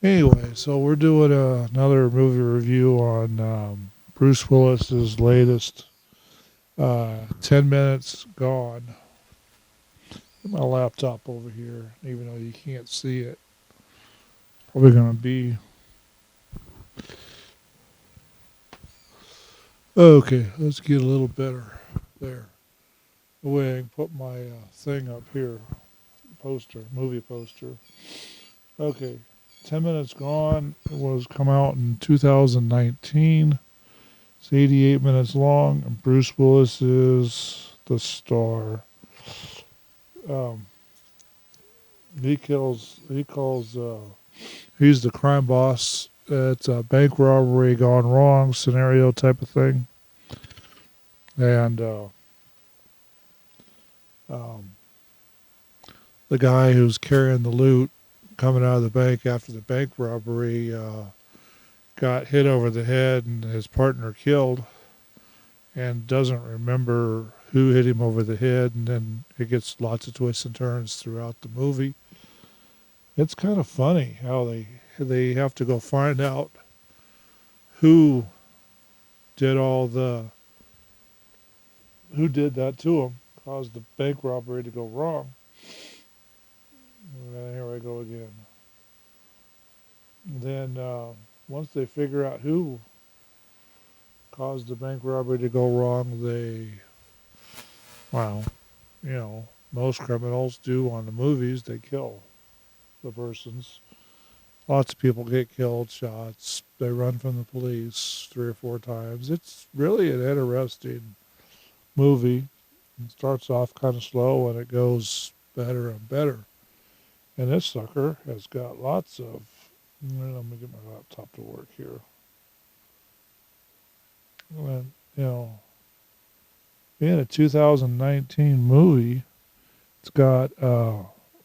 Anyway, so we're doing another movie review on Bruce Willis's latest 10 Minutes Gone. Get my laptop over here, even though you can't see it. Probably going to be... Okay, let's get a little better there. The way I can put my thing up here. Movie poster. Okay. 10 Minutes Gone was come out in 2019. It's 88 minutes long, and Bruce Willis is the star. He's the crime boss. It's a bank robbery gone wrong scenario type of thing. And the guy who's carrying the loot coming out of the bank after the bank robbery got hit over the head and his partner killed, and doesn't remember who hit him over the head, and then it gets lots of twists and turns throughout the movie. It's kind of funny how they have to go find out who did that to him, caused the bank robbery to go wrong. And here I go again. Then once they figure out who caused the bank robbery to go wrong, most criminals do on the movies, they kill the persons. Lots of people get killed, shots. They run from the police 3 or 4 times. It's really an interesting movie. It starts off kind of slow and it goes better and better. And this sucker has got lots of... Let me get my laptop to work here. And, being a 2019 movie, it's got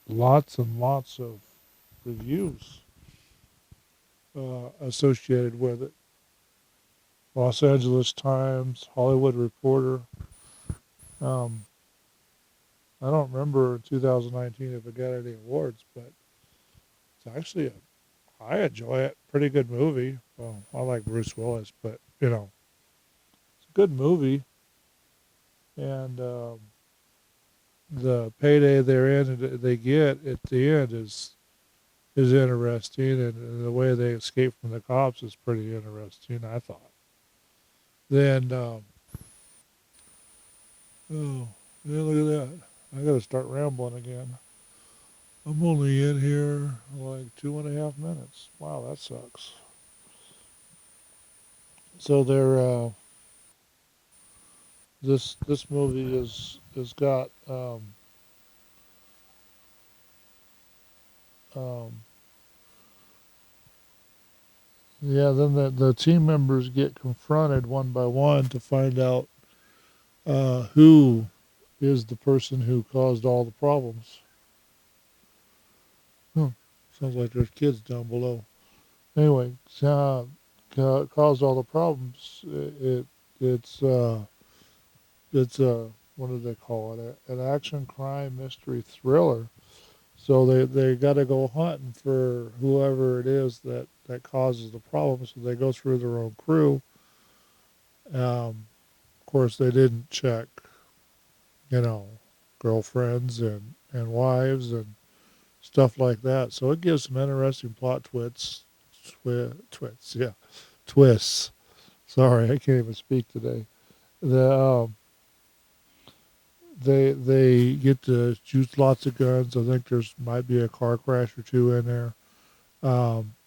lots and lots of reviews associated with it. Los Angeles Times, Hollywood Reporter. I don't remember 2019 if it got any awards, but it's actually I enjoy it. Pretty good movie. Well, I like Bruce Willis, but it's a good movie. And the payday they get at the end is interesting, and the way they escape from the cops is pretty interesting, I thought. Then, look at that. I gotta start rambling again. I'm only in here like 2.5 minutes. Wow, that sucks. So this movie is got um, yeah. Then the team members get confronted one by one to find out who is the person who caused all the problems. Huh. Sounds like there's kids down below. Anyway, caused all the problems. It's it's what do they call it? An action crime mystery thriller. So they got to go hunting for whoever it is that causes the problem. So they go through their own crew. Of course, they didn't check, you know, girlfriends and wives and stuff like that. So it gives some interesting plot twits, yeah, twists. Sorry, I can't even speak today. The they get to shoot lots of guns. I think there's might be a car crash or two in there.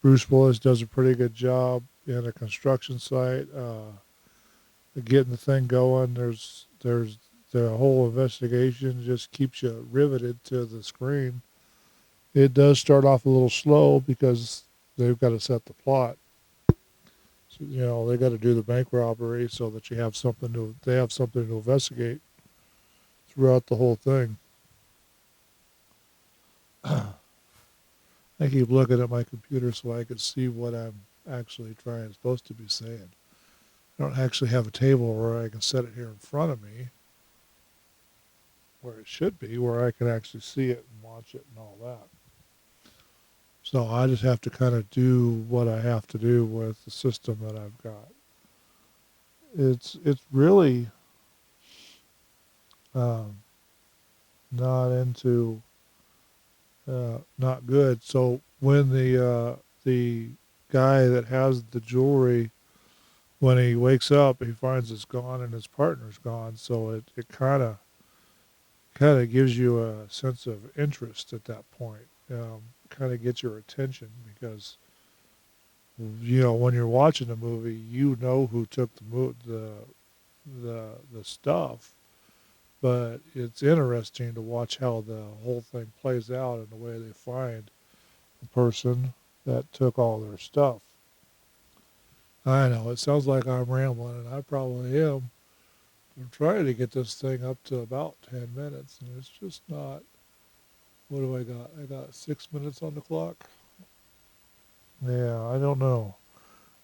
Bruce Willis does a pretty good job in a construction site, getting the thing going. There's the whole investigation just keeps you riveted to the screen. It does start off a little slow because they've got to set the plot. So, they got to do the bank robbery so that they have something to investigate throughout the whole thing. I keep looking at my computer so I can see what I'm actually supposed to be saying. I don't actually have a table where I can set it here in front of me, where it should be, where I can actually see it and watch it and all that. So I just have to kind of do what I have to do with the system that I've got. It's really um, not into not good. So when the guy that has the jewelry, when he wakes up, he finds it's gone and his partner's gone. So it kind of gives you a sense of interest at that point. Kind of gets your attention because when you're watching a movie, who took the stuff, but it's interesting to watch how the whole thing plays out and the way they find the person that took all their stuff. I know it sounds like I'm rambling, and I probably am. I'm trying to get this thing up to about 10 minutes, and it's just not. What do I got? I got 6 minutes on the clock. Yeah, I don't know.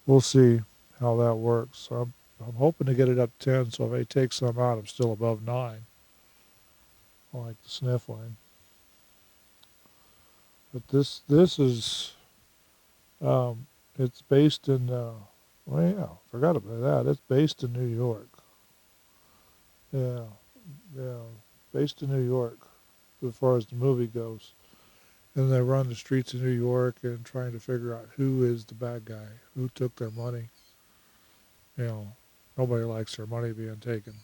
We'll see how that works. I'm hoping to get it up to 10, so if I take some out, I'm still above 9. I like the sniffling. But this is um, it's based in. Well, yeah, forgot about that. It's based in New York. Yeah, yeah, based in New York, as far as the movie goes. And they run the streets of New York and trying to figure out who is the bad guy, who took their money. You know, nobody likes their money being taken.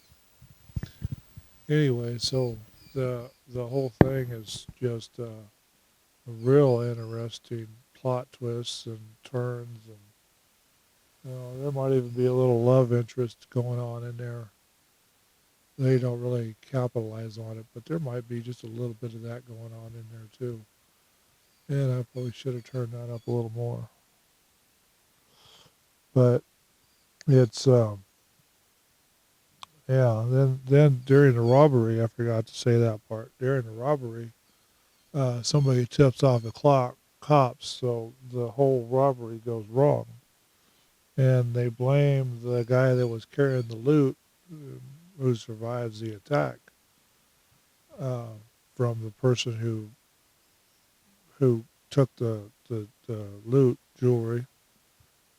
Anyway, so the whole thing is just real interesting plot twists and turns, and there might even be a little love interest going on in there. They don't really capitalize on it, but there might be just a little bit of that going on in there too. And I probably should have turned that up a little more. But it's yeah. Then during the robbery, I forgot to say that part. During the robbery, somebody tips off the cops, so the whole robbery goes wrong, and they blame the guy that was carrying the loot, who survives the attack, uh, from the person who took the loot jewelry,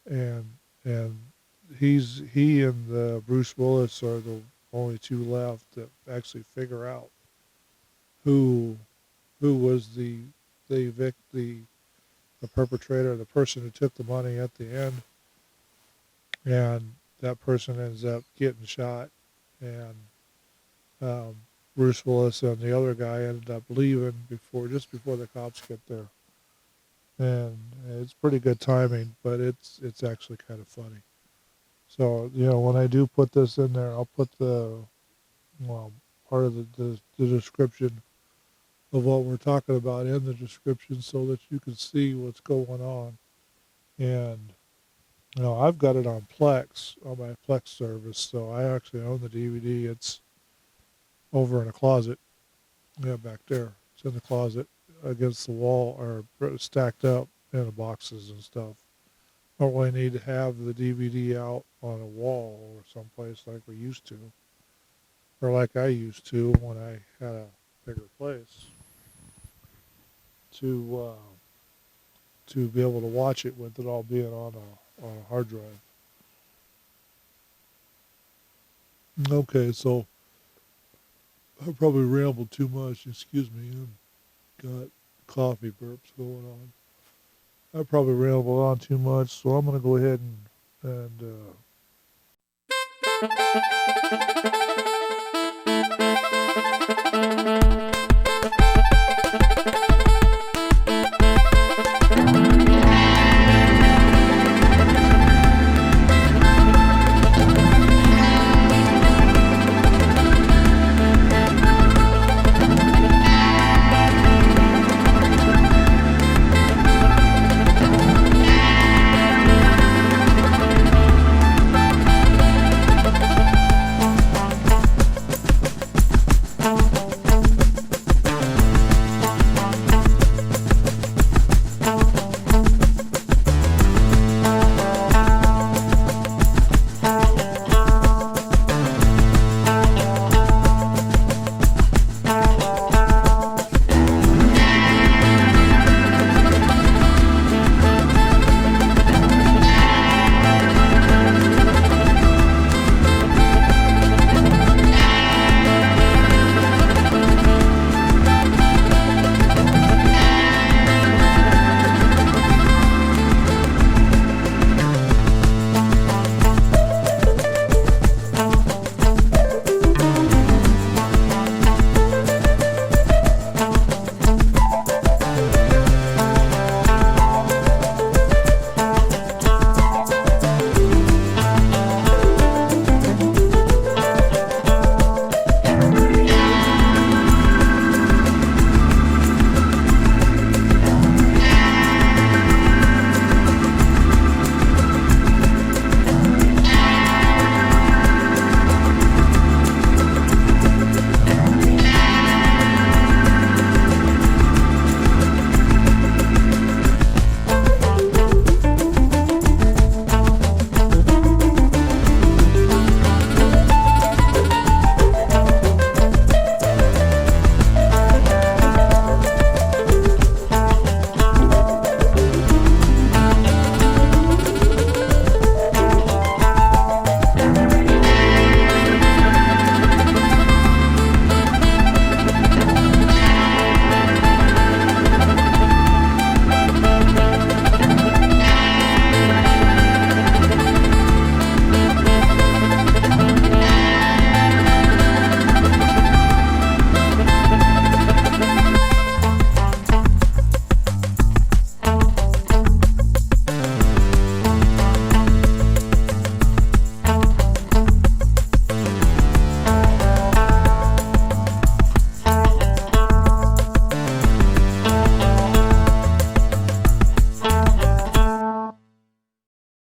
and and he and Bruce Willis are the only two left that actually figure out who was the perpetrator, the person who took the money at the end, and that person ends up getting shot, and um, Bruce Willis and the other guy ended up leaving just before the cops get there. And it's pretty good timing, but it's actually kind of funny. So, when I do put this in there, I'll put well, part of the description of what we're talking about in the description so that you can see what's going on. And, I've got it on Plex, on my Plex service, so I actually own the DVD. It's over in a closet, back there. It's in the closet against the wall or stacked up in the boxes and stuff. Don't really need to have the DVD out on a wall or someplace like we used to, or like I used to when I had a bigger place to be able to watch it with it all being on a hard drive. Okay, so I probably rambled too much. Excuse me. I've got coffee burps going on. I probably rambled on too much, so I'm going to go ahead and